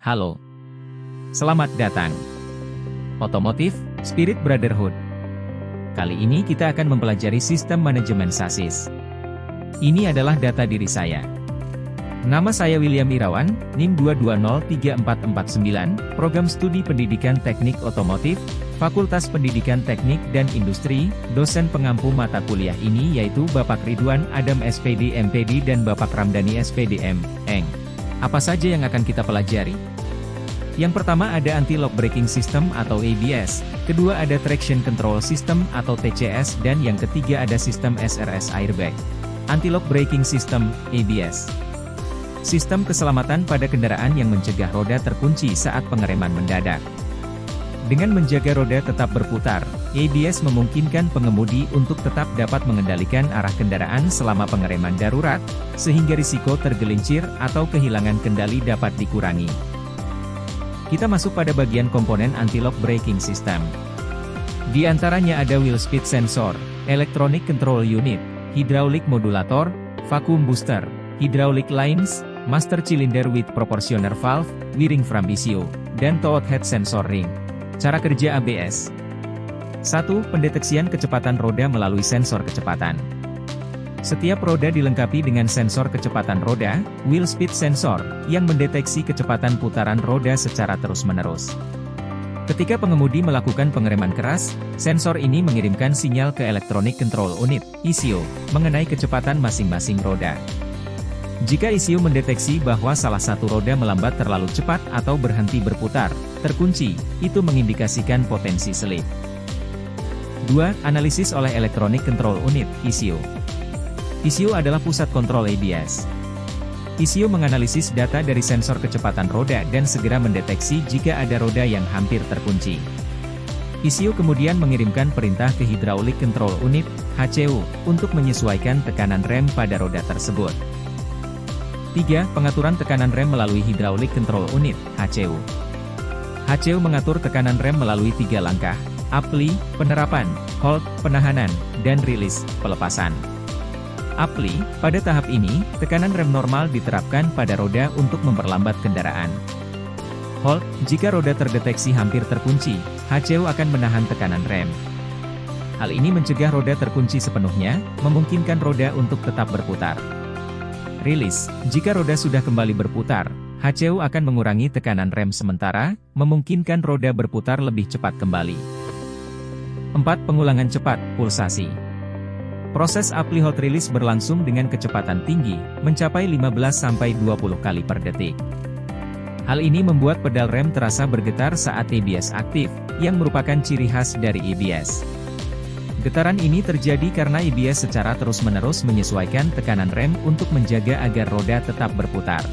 Halo. Selamat datang. Otomotif, Spirit Brotherhood. Kali ini kita akan mempelajari sistem manajemen sasis. Ini adalah data diri saya. Nama saya William Irawan, NIM 2203449, Program Studi Pendidikan Teknik Otomotif, Fakultas Pendidikan Teknik dan Industri. Dosen pengampu mata kuliah ini yaitu Bapak Ridwan Adam SPD MPD dan Bapak Ramdhani SPD M.Eng. Apa saja yang akan kita pelajari? Yang pertama ada Anti-Lock Braking System atau ABS, kedua ada Traction Control System atau TCS, dan yang ketiga ada sistem SRS Airbag. Anti-Lock Braking System, ABS. Sistem keselamatan pada kendaraan yang mencegah roda terkunci saat pengereman mendadak. Dengan menjaga roda tetap berputar, ABS memungkinkan pengemudi untuk tetap dapat mengendalikan arah kendaraan selama pengereman darurat, sehingga risiko tergelincir atau kehilangan kendali dapat dikurangi. Kita masuk pada bagian komponen anti-lock braking system. Di antaranya ada wheel speed sensor, electronic control unit, hydraulic modulator, vacuum booster, hydraulic lines, master cylinder with proportioner valve, wiring from ECU, dan tow head sensor ring. Cara kerja ABS. 1. Pendeteksian kecepatan roda melalui sensor kecepatan. Setiap roda dilengkapi dengan sensor kecepatan roda, wheel speed sensor, yang mendeteksi kecepatan putaran roda secara terus-menerus. Ketika pengemudi melakukan pengereman keras, sensor ini mengirimkan sinyal ke Electronic Control Unit, ECU, mengenai kecepatan masing-masing roda. Jika ECU mendeteksi bahwa salah satu roda melambat terlalu cepat atau berhenti berputar, terkunci, itu mengindikasikan potensi selip. 2. Analisis oleh Electronic Control Unit, ECU. ECU adalah pusat kontrol ABS. ECU menganalisis data dari sensor kecepatan roda dan segera mendeteksi jika ada roda yang hampir terkunci. ECU kemudian mengirimkan perintah ke Hydraulic Control Unit, HCU, untuk menyesuaikan tekanan rem pada roda tersebut. 3. Pengaturan tekanan rem melalui Hydraulic Control Unit, HCU. HCU mengatur tekanan rem melalui 3 langkah, apply, penerapan, hold, penahanan, dan release, pelepasan. Apply, pada tahap ini, tekanan rem normal diterapkan pada roda untuk memperlambat kendaraan. Hold, jika roda terdeteksi hampir terkunci, HCU akan menahan tekanan rem. Hal ini mencegah roda terkunci sepenuhnya, memungkinkan roda untuk tetap berputar. Release, jika roda sudah kembali berputar, HCU akan mengurangi tekanan rem sementara, memungkinkan roda berputar lebih cepat kembali. 4. Pengulangan cepat, pulsasi. Proses apply hold release berlangsung dengan kecepatan tinggi, mencapai 15-20 kali per detik. Hal ini membuat pedal rem terasa bergetar saat ABS aktif, yang merupakan ciri khas dari ABS. Getaran ini terjadi karena ABS secara terus-menerus menyesuaikan tekanan rem untuk menjaga agar roda tetap berputar.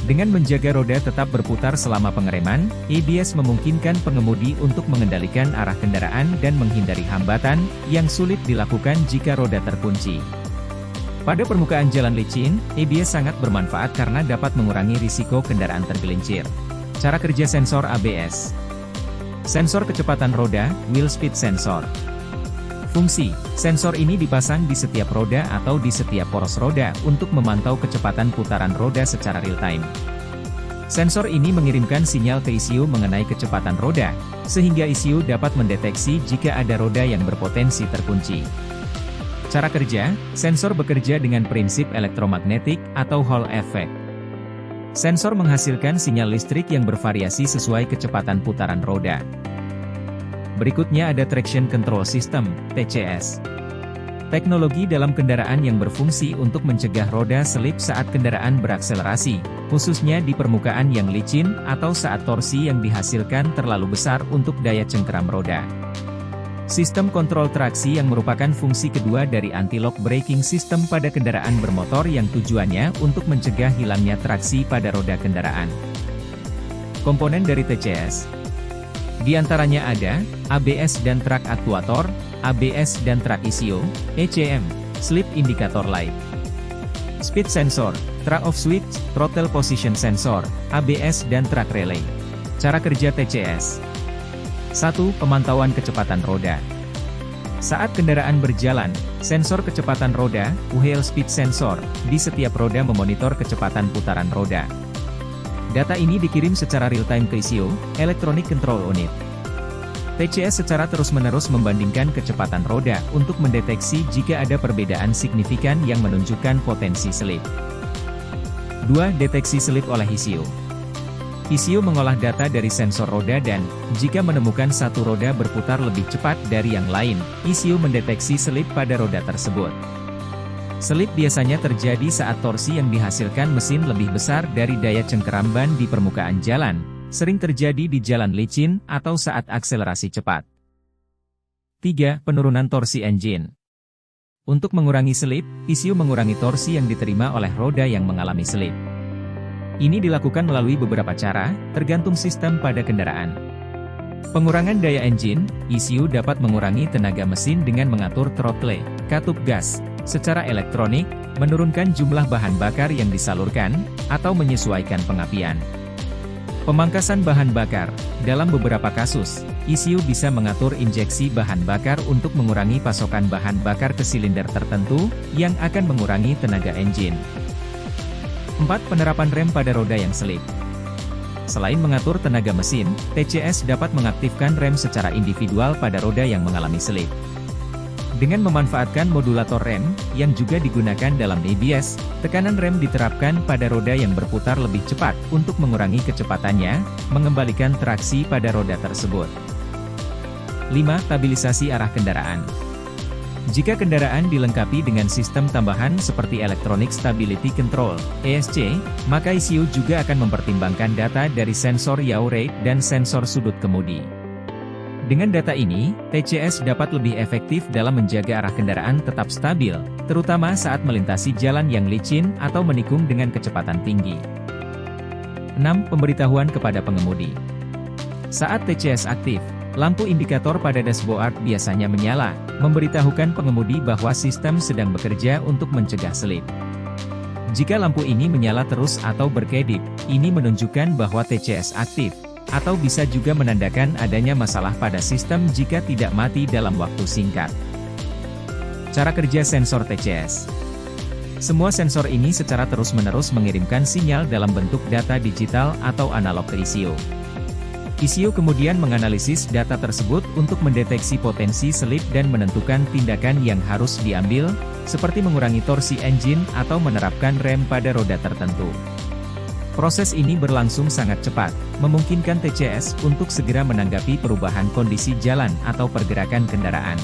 Dengan menjaga roda tetap berputar selama pengereman, ABS memungkinkan pengemudi untuk mengendalikan arah kendaraan dan menghindari hambatan, yang sulit dilakukan jika roda terkunci. Pada permukaan jalan licin, ABS sangat bermanfaat karena dapat mengurangi risiko kendaraan tergelincir. Cara kerja sensor ABS. Sensor kecepatan roda, wheel speed sensor. Fungsi, sensor ini dipasang di setiap roda atau di setiap poros roda untuk memantau kecepatan putaran roda secara real-time. Sensor ini mengirimkan sinyal ke ECU mengenai kecepatan roda, sehingga ECU dapat mendeteksi jika ada roda yang berpotensi terkunci. Cara kerja, sensor bekerja dengan prinsip elektromagnetik atau Hall effect. Sensor menghasilkan sinyal listrik yang bervariasi sesuai kecepatan putaran roda. Berikutnya ada Traction Control System, TCS. Teknologi dalam kendaraan yang berfungsi untuk mencegah roda selip saat kendaraan berakselerasi, khususnya di permukaan yang licin atau saat torsi yang dihasilkan terlalu besar untuk daya cengkeram roda. Sistem kontrol traksi yang merupakan fungsi kedua dari anti-lock braking system pada kendaraan bermotor yang tujuannya untuk mencegah hilangnya traksi pada roda kendaraan. Komponen dari TCS. Di antaranya ada, ABS dan track actuator, ABS dan track ECU, ECM, slip indicator light. Speed sensor, track off switch, throttle position sensor, ABS dan track relay. Cara kerja TCS. 1. Pemantauan kecepatan roda. Saat kendaraan berjalan, sensor kecepatan roda, wheel speed sensor, di setiap roda memonitor kecepatan putaran roda. Data ini dikirim secara real-time ke ECU, Electronic Control Unit. TCS secara terus-menerus membandingkan kecepatan roda untuk mendeteksi jika ada perbedaan signifikan yang menunjukkan potensi selip. 2. Deteksi selip oleh ECU. ECU mengolah data dari sensor roda dan, jika menemukan satu roda berputar lebih cepat dari yang lain, ECU mendeteksi selip pada roda tersebut. Selip biasanya terjadi saat torsi yang dihasilkan mesin lebih besar dari daya cengkeram ban di permukaan jalan, sering terjadi di jalan licin atau saat akselerasi cepat. 3. Penurunan torsi engine. Untuk mengurangi selip, ECU mengurangi torsi yang diterima oleh roda yang mengalami selip. Ini dilakukan melalui beberapa cara, tergantung sistem pada kendaraan. Pengurangan daya engine, ECU dapat mengurangi tenaga mesin dengan mengatur throttle, katup gas, secara elektronik, menurunkan jumlah bahan bakar yang disalurkan, atau menyesuaikan pengapian. Pemangkasan bahan bakar. Dalam beberapa kasus, ECU bisa mengatur injeksi bahan bakar untuk mengurangi pasokan bahan bakar ke silinder tertentu, yang akan mengurangi tenaga engine. 4. Penerapan rem pada roda yang selip. Selain mengatur tenaga mesin, TCS dapat mengaktifkan rem secara individual pada roda yang mengalami selip. Dengan memanfaatkan modulator rem, yang juga digunakan dalam ABS, tekanan rem diterapkan pada roda yang berputar lebih cepat untuk mengurangi kecepatannya, mengembalikan traksi pada roda tersebut. 5. Stabilisasi arah kendaraan. Jika kendaraan dilengkapi dengan sistem tambahan seperti Electronic Stability Control, ESC, maka ECU juga akan mempertimbangkan data dari sensor yaw rate dan sensor sudut kemudi. Dengan data ini, TCS dapat lebih efektif dalam menjaga arah kendaraan tetap stabil, terutama saat melintasi jalan yang licin atau menikung dengan kecepatan tinggi. 6. Pemberitahuan kepada pengemudi. Saat TCS aktif, lampu indikator pada dashboard biasanya menyala, memberitahukan pengemudi bahwa sistem sedang bekerja untuk mencegah selip. Jika lampu ini menyala terus atau berkedip, ini menunjukkan bahwa TCS aktif, atau bisa juga menandakan adanya masalah pada sistem jika tidak mati dalam waktu singkat. Cara kerja sensor TCS. Semua sensor ini secara terus-menerus mengirimkan sinyal dalam bentuk data digital atau analog ke ECU. ECU kemudian menganalisis data tersebut untuk mendeteksi potensi selip dan menentukan tindakan yang harus diambil, seperti mengurangi torsi engine atau menerapkan rem pada roda tertentu. Proses ini berlangsung sangat cepat, memungkinkan TCS untuk segera menanggapi perubahan kondisi jalan atau pergerakan kendaraan.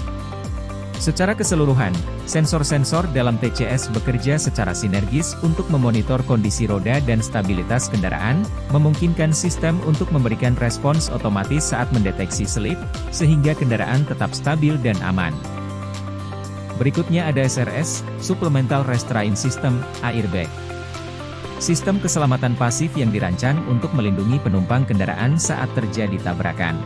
Secara keseluruhan, sensor-sensor dalam TCS bekerja secara sinergis untuk memonitor kondisi roda dan stabilitas kendaraan, memungkinkan sistem untuk memberikan respons otomatis saat mendeteksi selip, sehingga kendaraan tetap stabil dan aman. Berikutnya ada SRS, Supplemental Restraint System, airbag. Sistem keselamatan pasif yang dirancang untuk melindungi penumpang kendaraan saat terjadi tabrakan.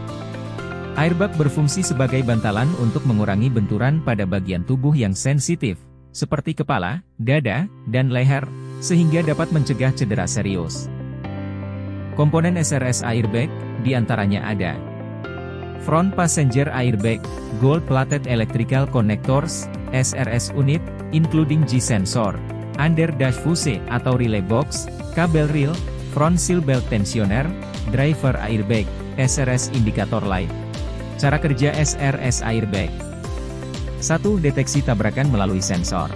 Airbag berfungsi sebagai bantalan untuk mengurangi benturan pada bagian tubuh yang sensitif, seperti kepala, dada, dan leher, sehingga dapat mencegah cedera serius. Komponen SRS airbag, diantaranya ada Front Passenger Airbag, Gold-Plated Electrical Connectors, SRS Unit, including G-Sensor, Under Dash Fuse atau Relay Box, Kabel Reel, Front Seal Belt Tensioner, Driver Airbag, SRS Indicator Light. Cara kerja SRS Airbag. 1. Deteksi tabrakan melalui sensor.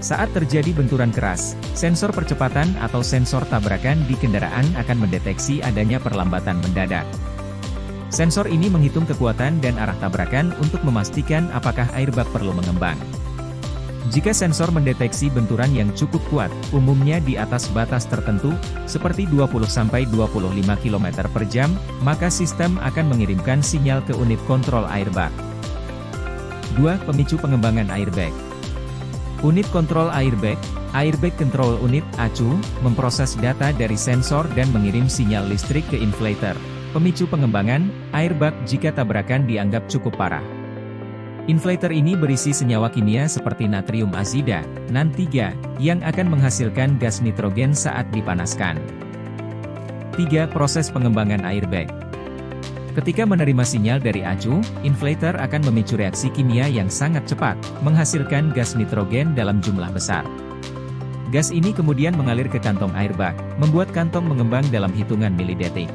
Saat terjadi benturan keras, sensor percepatan atau sensor tabrakan di kendaraan akan mendeteksi adanya perlambatan mendadak. Sensor ini menghitung kekuatan dan arah tabrakan untuk memastikan apakah airbag perlu mengembang. Jika sensor mendeteksi benturan yang cukup kuat, umumnya di atas batas tertentu, seperti 20-25 km per jam, maka sistem akan mengirimkan sinyal ke unit kontrol airbag. 2. Pemicu pengembangan airbag. Unit kontrol airbag, Airbag Control Unit (ACU), memproses data dari sensor dan mengirim sinyal listrik ke inflator, pemicu pengembangan airbag jika tabrakan dianggap cukup parah. Inflator ini berisi senyawa kimia seperti natrium azida, NaN3, yang akan menghasilkan gas nitrogen saat dipanaskan. 3. Proses pengembangan airbag. Ketika menerima sinyal dari ACU, inflator akan memicu reaksi kimia yang sangat cepat, menghasilkan gas nitrogen dalam jumlah besar. Gas ini kemudian mengalir ke kantong airbag, membuat kantong mengembang dalam hitungan milidetik.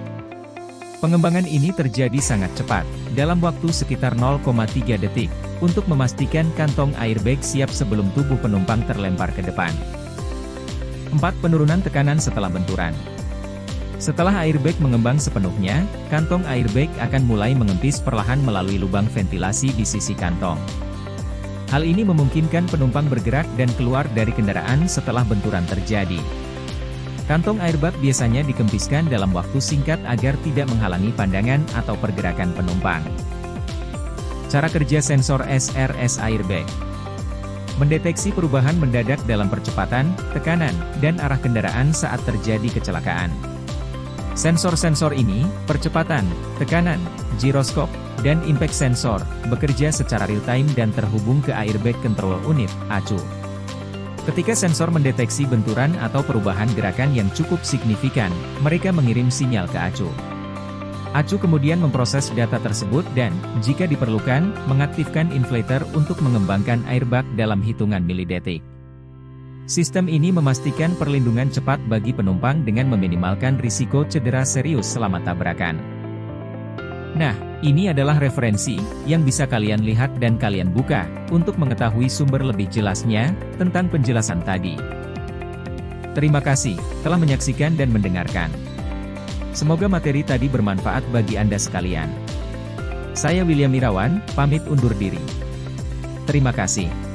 Pengembangan ini terjadi sangat cepat, dalam waktu sekitar 0,3 detik, untuk memastikan kantong airbag siap sebelum tubuh penumpang terlempar ke depan. 4. Penurunan tekanan setelah benturan. Setelah airbag mengembang sepenuhnya, kantong airbag akan mulai mengempis perlahan melalui lubang ventilasi di sisi kantong. Hal ini memungkinkan penumpang bergerak dan keluar dari kendaraan setelah benturan terjadi. Kantong airbag biasanya dikempiskan dalam waktu singkat agar tidak menghalangi pandangan atau pergerakan penumpang. Cara kerja sensor SRS airbag. Mendeteksi perubahan mendadak dalam percepatan, tekanan, dan arah kendaraan saat terjadi kecelakaan. Sensor-sensor ini, percepatan, tekanan, giroskop, dan impact sensor, bekerja secara real-time dan terhubung ke airbag control unit, ACU. Ketika sensor mendeteksi benturan atau perubahan gerakan yang cukup signifikan, mereka mengirim sinyal ke ACU. ACU kemudian memproses data tersebut dan, jika diperlukan, mengaktifkan inflator untuk mengembangkan airbag dalam hitungan milidetik. Sistem ini memastikan perlindungan cepat bagi penumpang dengan meminimalkan risiko cedera serius selama tabrakan. Nah, ini adalah referensi yang bisa kalian lihat dan kalian buka untuk mengetahui sumber lebih jelasnya tentang penjelasan tadi. Terima kasih telah menyaksikan dan mendengarkan. Semoga materi tadi bermanfaat bagi Anda sekalian. Saya William Irawan, pamit undur diri. Terima kasih.